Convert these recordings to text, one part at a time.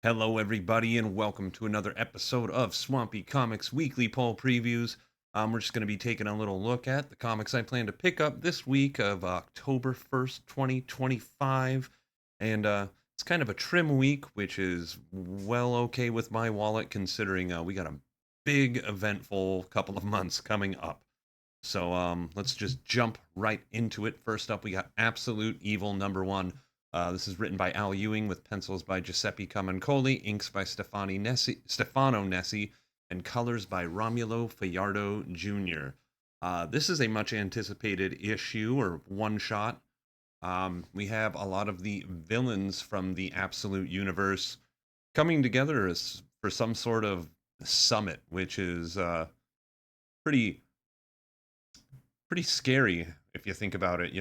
Hello, everybody, and welcome to another episode of Swampy Comics Weekly Poll Previews. We're just going to be taking a little look at the comics I plan to pick up this week of October 1st, 2025. And it's kind of a trim week, which is well okay with my wallet considering we got a big, eventful couple of months coming up. So let's just jump right into it. First up, we got Absolute Evil #1. This is written by Al Ewing with pencils by Giuseppe Camuncoli, inks by Stefano Nessi, and colors by Romulo Fajardo Jr. This is a much anticipated issue or one shot. We have a lot of the villains from the Absolute Universe coming together for some sort of summit, which is pretty pretty scary if you think about it,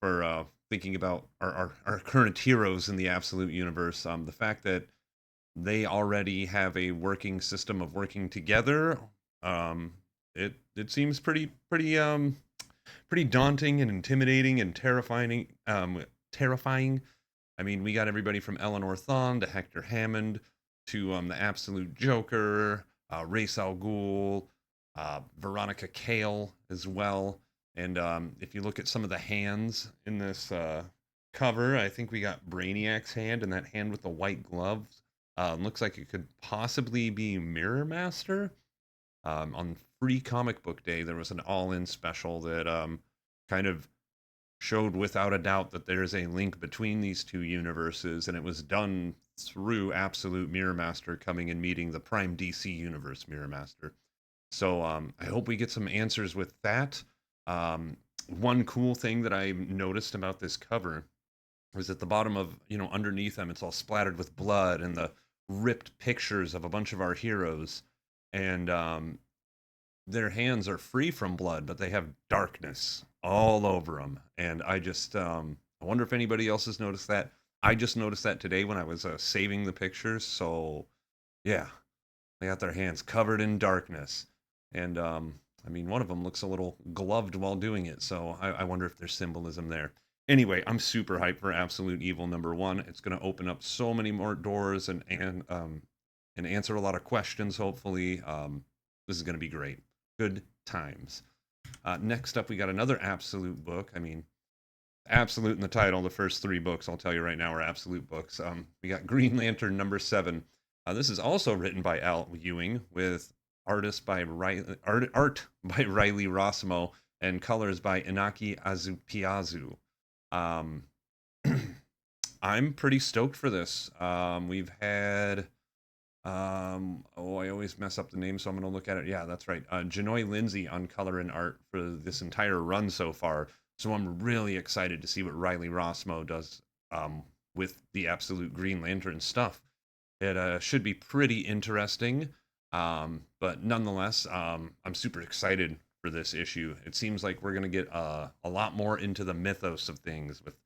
for thinking about our current heroes in the Absolute Universe. The fact that they already have a working system of working together, um, it seems pretty daunting and intimidating and terrifying. I mean, we got everybody from Eleanor Thawne to Hector Hammond to the Absolute Joker, Ra's al Ghul, Veronica Cale as well. And if you look at some of the hands in this cover, I think we got Brainiac's hand and that hand with the white gloves. Looks like it could possibly be Mirror Master. On Free Comic Book Day, there was an all-in special that kind of showed without a doubt that there's a link between these two universes, and it was done through Absolute Mirror Master coming and meeting the Prime DC Universe Mirror Master. So I hope we get some answers with that. One cool thing that I noticed about this cover was at the bottom of, underneath them, it's all splattered with blood and the ripped pictures of a bunch of our heroes. And their hands are free from blood, but they have darkness all over them. And I wonder if anybody else has noticed that. I just noticed that today when I was saving the pictures. So, yeah, they got their hands covered in darkness. And I mean, one of them looks a little gloved while doing it. So I wonder if there's symbolism there. Anyway, I'm super hyped for Absolute Evil #1. It's going to open up so many more doors and answer a lot of questions. Hopefully, this is going to be great. Good times. Next up, we got another Absolute book. I mean, Absolute in the title. The first three books, I'll tell you right now, are Absolute books. We got Green Lantern #7. This is also written by Al Ewing with art by Riley Rossmo and colors by Inaki Azupiazu. Um, I'm pretty stoked for this. We've had I always mess up the name, so I'm going to look at it. Yeah, that's right. Janoy Lindsay on color and art for this entire run so far. So I'm really excited to see what Riley Rossmo does with the Absolute Green Lantern stuff. It should be pretty interesting, but nonetheless, I'm super excited for this issue. It seems like we're going to get a lot more into the mythos of things with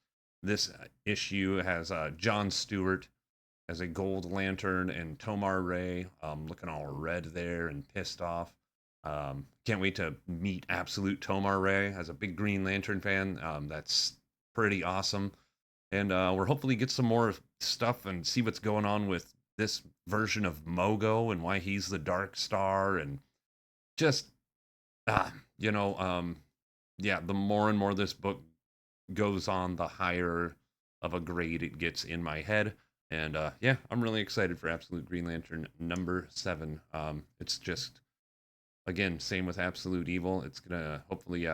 this issue. It has John Stewart as a Gold Lantern and Tomar Ray looking all red there and pissed off. Can't wait to meet Absolute Tomar Ray as a big Green Lantern fan. That's pretty awesome. And we're hopefully get some more stuff and see what's going on with this version of Mogo and why he's the Dark Star and just ah, you know, yeah, the more and more this book goes on, the higher of a grade it gets in my head. And yeah, I'm really excited for Absolute Green Lantern #7. It's just, again, same with Absolute Evil. It's gonna hopefully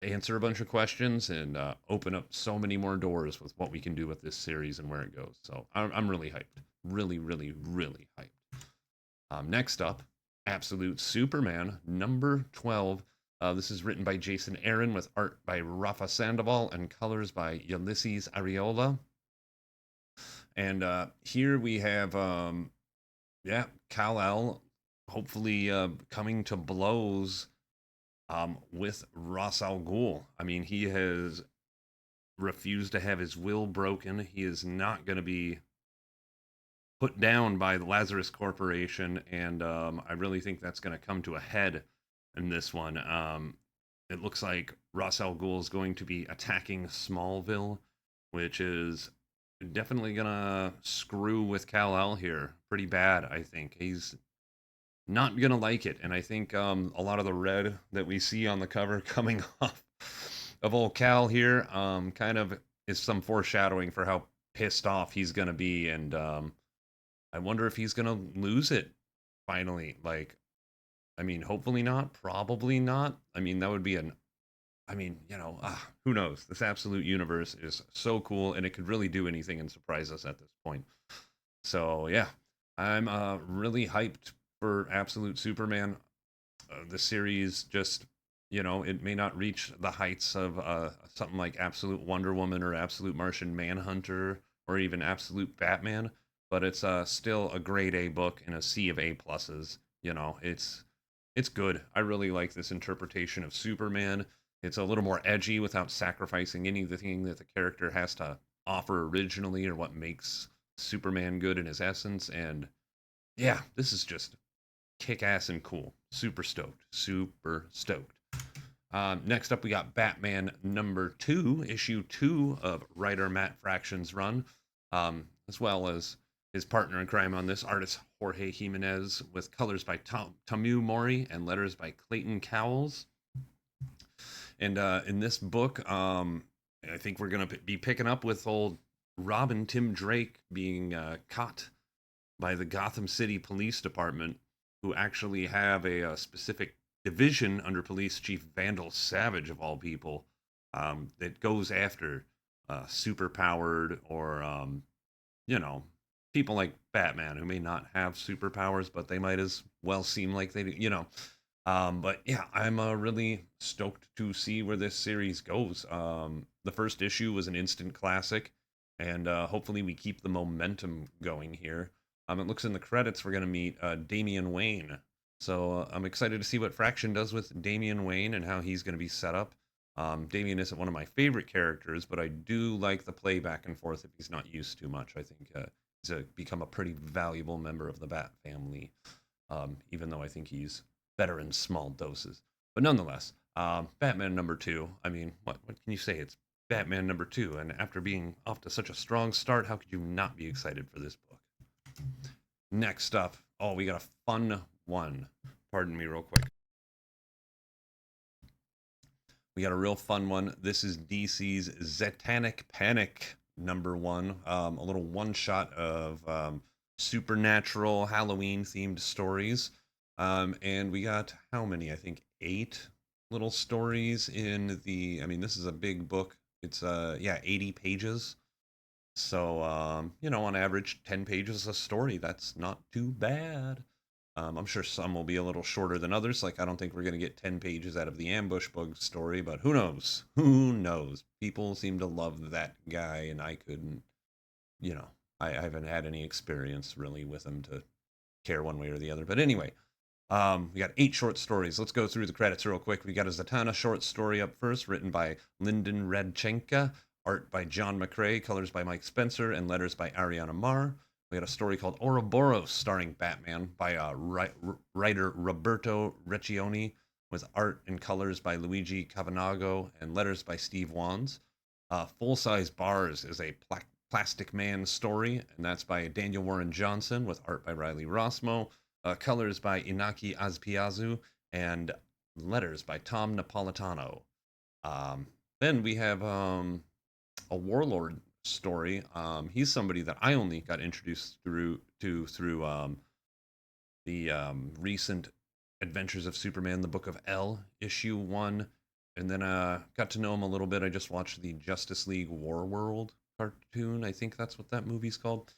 answer a bunch of questions and open up so many more doors with what we can do with this series and where it goes. So I'm really hyped. Really, really, really hyped. Next up, Absolute Superman #12. This is written by Jason Aaron with art by Rafa Sandoval and colors by Ulysses Ariola. And here we have, yeah, Kal-El hopefully coming to blows with Ra's al Ghul. I mean, he has refused to have his will broken. He is not going to be put down by the Lazarus Corporation, and I really think that's going to come to a head in this one. It looks like Ra's al Ghul is going to be attacking Smallville, which is definitely gonna screw with Kal-El here pretty bad, I think. He's not gonna like it, and I think a lot of the red that we see on the cover coming off of old Cal here kind of is some foreshadowing for how pissed off he's gonna be, and I wonder if he's gonna lose it finally. Like, I mean, hopefully not, probably not. I mean, that would be an I mean, who knows? This absolute universe is so cool, and it could really do anything and surprise us at this point. So yeah, I'm really hyped for Absolute Superman. The series just, it may not reach the heights of something like Absolute Wonder Woman or Absolute Martian Manhunter or even Absolute Batman, but it's still a grade A book in a sea of A pluses. It's good. I really like this interpretation of Superman. It's a little more edgy without sacrificing anything that the character has to offer originally or what makes Superman good in his essence. And yeah, this is just kick ass and cool. Super stoked. Super stoked. Next up, we got Batman #2, issue 2 of writer Matt Fraction's run, as well as his partner in crime on this, artist Jorge Jimenez, with colors by Tamu Mori and letters by Clayton Cowles. And in this book, I think we're going to be picking up with old Robin Tim Drake being caught by the Gotham City Police Department, who actually have a specific division under Police Chief Vandal Savage, of all people, that goes after super powered or, you know, people like Batman who may not have superpowers, but they might as well seem like they do. But yeah, I'm really stoked to see where this series goes. The first issue was an instant classic, and hopefully we keep the momentum going here. It looks in the credits we're going to meet Damian Wayne. So I'm excited to see what Fraction does with Damian Wayne and how he's going to be set up. Damian isn't one of my favorite characters, but I do like the play back and forth if he's not used too much. I think he's become a pretty valuable member of the Bat family, even though I think he's better in small doses. But nonetheless, Batman #2. I mean, what can you say? It's Batman #2, and after being off to such a strong start, how could you not be excited for this book? Next up, oh, we got a fun one. Pardon me, real quick. We got a real fun one. This is DC's Zatannic Panic #1. A little one shot of supernatural Halloween themed stories. And we got how many? I think 8 little stories in the. I mean, this is a big book. It's 80 pages. So on average, 10 pages a story. That's not too bad. I'm sure some will be a little shorter than others. Like, I don't think we're going to get 10 pages out of the ambush bug story, but who knows? Who knows? People seem to love that guy, and I couldn't, you know, I haven't had any experience really with him to care one way or the other. But anyway, we got 8 short stories. Let's go through the credits real quick. We got a Zatanna short story up first, written by Lyndon Radchenka, art by John McCrae, colors by Mike Spencer, and letters by Ariana Marr. We got a story called Ouroboros, starring Batman, by writer Roberto Recchioni, with art and colors by Luigi Cavanago, and letters by Steve Wands. Full Size Bars is a Plastic Man story, and that's by Daniel Warren Johnson, with art by Riley Rossmo, colors by Inaki Azpiazu, and letters by Tom Napolitano. Then we have a Warlord story. He's somebody that I only got introduced through the recent Adventures of Superman, the Book of L, issue 1, and then got to know him a little bit. I just watched the Justice League War World cartoon. I think that's what that movie's called.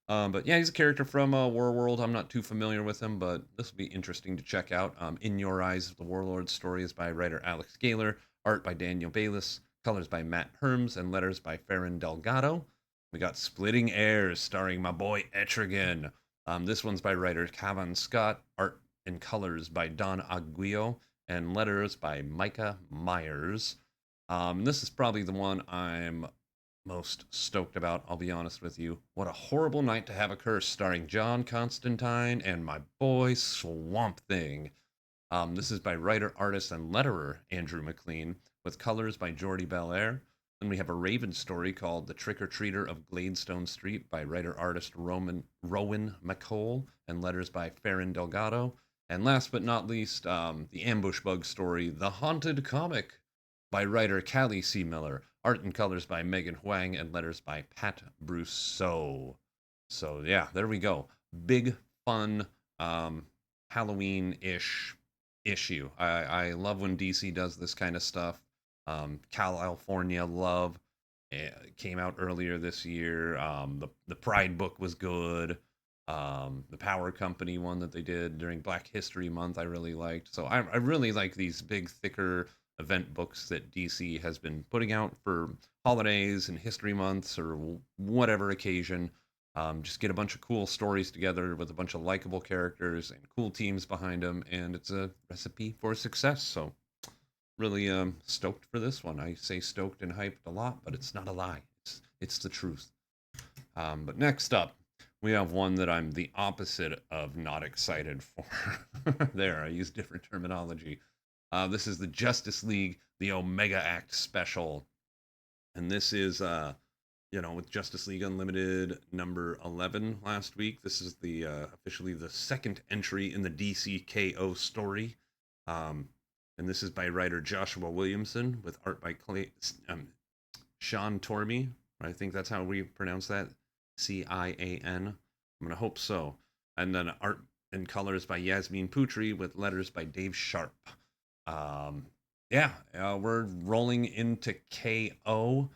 But yeah, he's a character from War World. I'm not too familiar with him, but this will be interesting to check out. In Your Eyes, the Warlord story is by writer Alex Gaylor, art by Daniel Bayliss, colors by Matt Herms, and letters by Farron Delgado. We got Splitting Airs, starring my boy Etrigan. This one's by writer Cavan Scott, art and colors by Don Aguio, and letters by Micah Myers. This is probably the one I'm most stoked about, I'll be honest with you. What a horrible night to have a curse, starring John Constantine and my boy Swamp Thing. This is by writer, artist, and letterer Andrew McLean, with colors by Jordi Belair. Then we have a Raven story called The Trick-or-Treater of Gladestone Street by writer-artist Rowan McCole and letters by Farron Delgado. And last but not least, the Ambush Bug story, The Haunted Comic by writer Callie C. Miller, art and colors by Megan Huang, and letters by Pat Brousseau. So yeah, there we go. Big fun Halloween-ish issue. I love when DC does this kind of stuff. California Love came out earlier this year. The Pride book was good. The Power Company one that they did during Black History Month, I really liked. So I really like these big, thicker event books that DC has been putting out for holidays and history months or whatever occasion. Just get a bunch of cool stories together with a bunch of likable characters and cool teams behind them, and it's a recipe for success. So really stoked for this one. I say stoked and hyped a lot, but it's not a lie. It's the truth. But next up, we have one that I'm the opposite of not excited for. There, I use different terminology. This is the Justice League, the Omega Act special. And this is, with Justice League Unlimited number 11 last week. This is the officially the second entry in the DCKO story. And this is by writer Joshua Williamson with art by Sean Tormey. I think that's how we pronounce that. Cian. I'm going to hope so. And then art and colors by Yasmin Putri with letters by Dave Sharp. We're rolling into KO.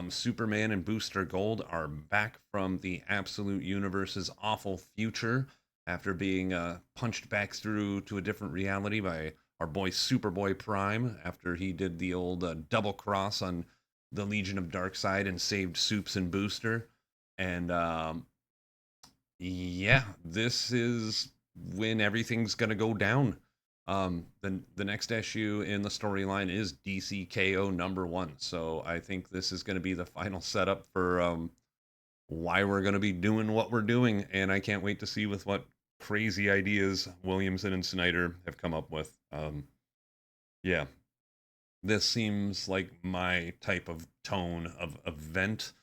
Superman and Booster Gold are back from the Absolute Universe's awful future after being punched back through to a different reality by our boy Superboy Prime after he did the old double cross on the Legion of Darkseid and saved Soups and Booster. And this is when everything's gonna go down. The next issue in the storyline is DCKO number 1, so I think this is going to be the final setup for why we're going to be doing what we're doing, and I can't wait to see with what crazy ideas Williamson and Snyder have come up with. This seems like my type of tone of event.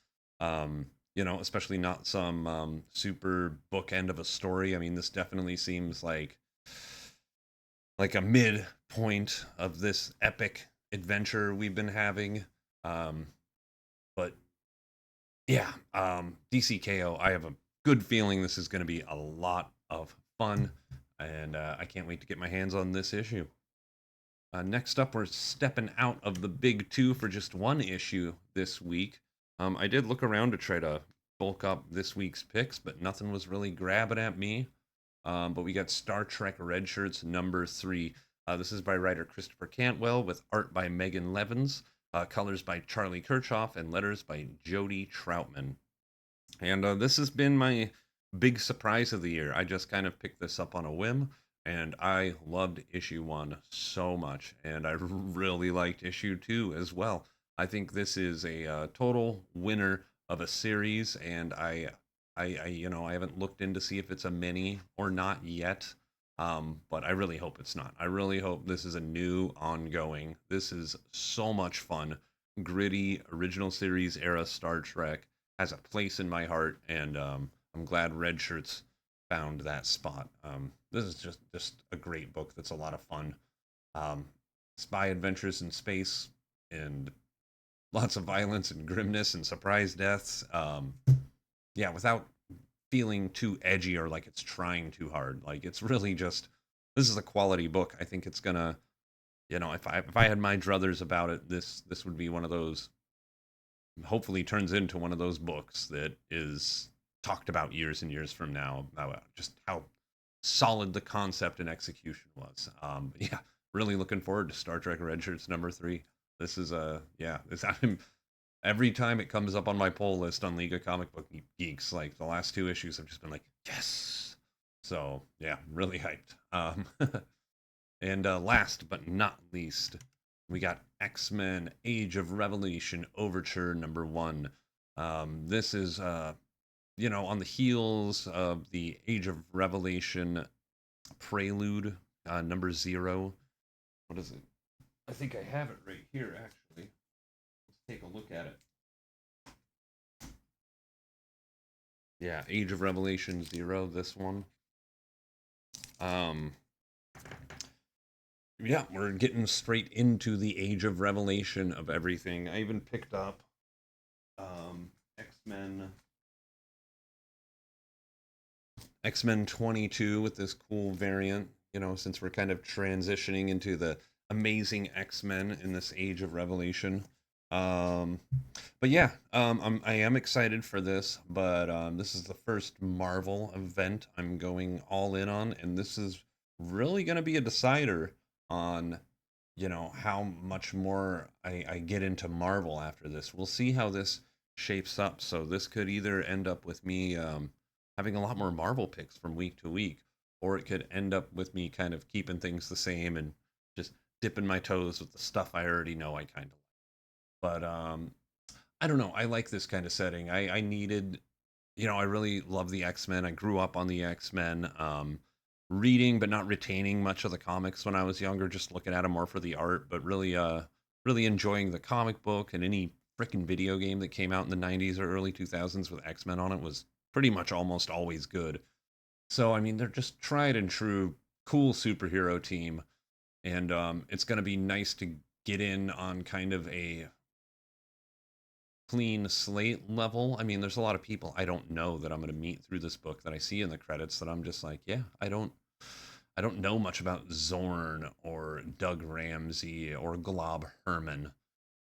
Especially not some super bookend of a story. I mean, this definitely seems like a midpoint of this epic adventure we've been having. DCKO, I have a good feeling this is going to be a lot of fun, and I can't wait to get my hands on this issue. Next up, we're stepping out of the big two for just one issue this week. I did look around to try to bulk up this week's picks, but nothing was really grabbing at me. But we got Star Trek Red Shirts number 3. This is by writer Christopher Cantwell with art by Megan Levins, colors by Charlie Kirchhoff, and letters by Jody Troutman. And this has been my big surprise of the year. I just kind of picked this up on a whim, and I loved issue 1 so much, and I really liked issue 2 as well. I think this is a total winner of a series, and I haven't looked in to see if it's a mini or not yet, but I really hope it's not. I really hope this is a new ongoing. This is so much fun. Gritty, original series era Star Trek has a place in my heart, and I'm glad Red Shirts found that spot. This is just a great book that's a lot of fun. Spy adventures in space, and lots of violence and grimness and surprise deaths. Without feeling too edgy or like it's trying too hard. Like, it's really just, this is a quality book. I think it's gonna, if I had my druthers about it, this would be one of those, hopefully turns into one of those books that is talked about years and years from now about just how solid the concept and execution was. Really looking forward to Star Trek Red Shirts number 3. This is every time it comes up on my poll list on League of Comic Book Geeks, like the last 2 issues, I've just been like, yes. So yeah, really hyped. And last but not least, we got X-Men Age of Revelation Overture number 1. This is on the heels of the Age of Revelation Prelude number 0. What is it? I think I have it right here, actually. take a look at it. Yeah, Age of Revelation 0, this one. Um, yeah, we're getting straight into the Age of Revelation of everything. I even picked up X-Men X-Men 22 with this cool variant, since we're kind of transitioning into the amazing X-Men in this Age of Revelation. Um, but yeah, I am excited for this, but this is the first Marvel event I'm going all in on, and this is really going to be a decider on, how much more I get into Marvel after this. We'll see how this shapes up. So this could either end up with me having a lot more Marvel picks from week to week, or it could end up with me kind of keeping things the same and just dipping my toes with the stuff I already know I kind of like. But I don't know. I like this kind of setting. I needed, I really love the X Men. I grew up on the X Men, reading but not retaining much of the comics when I was younger. Just looking at them more for the art, but really enjoying the comic book, and any freaking video game that came out in the '90s or early 2000s with X Men on it was pretty much almost always good. So I mean, they're just tried and true, cool superhero team, and it's gonna be nice to get in on kind of a clean slate level. I mean, there's a lot of people I don't know that I'm going to meet through this book that I see in the credits that I'm just like, yeah, I don't know much about Zorn or Doug Ramsey or Glob Herman,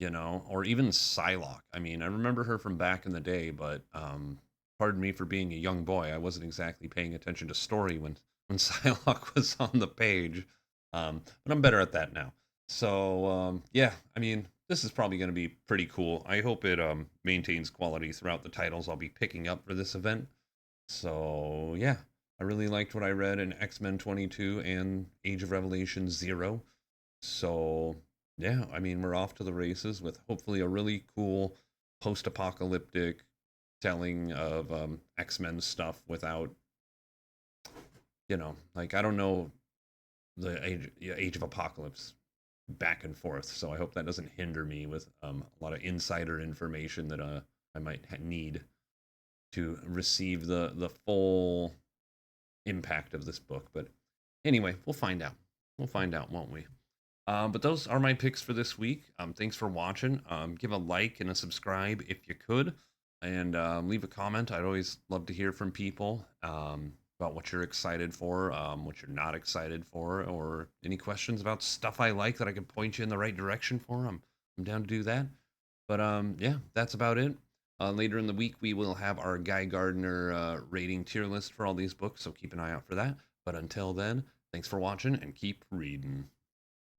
or even Psylocke. I mean, I remember her from back in the day, but pardon me for being a young boy, I wasn't exactly paying attention to story when Psylocke was on the page. But I'm better at that now. So yeah, I mean, this is probably going to be pretty cool. I hope it maintains quality throughout the titles I'll be picking up for this event. So yeah, I really liked what I read in X-Men 22 and Age of Revelation 0. So yeah, I mean, we're off to the races with hopefully a really cool post-apocalyptic telling of X-Men stuff without, like, I don't know the Age of Apocalypse back and forth. So I hope that doesn't hinder me with a lot of insider information that I might need to receive the full impact of this book. But anyway, we'll find out. We'll find out, won't we? But those are my picks for this week. Thanks for watching. Give a like and a subscribe if you could, and leave a comment. I'd always love to hear from people about what you're excited for, what you're not excited for, or any questions about stuff I like that I can point you in the right direction for. I'm down to do that. But yeah, that's about it. Later in the week, we will have our Guy Gardner rating tier list for all these books, so keep an eye out for that. But until then, thanks for watching and keep reading.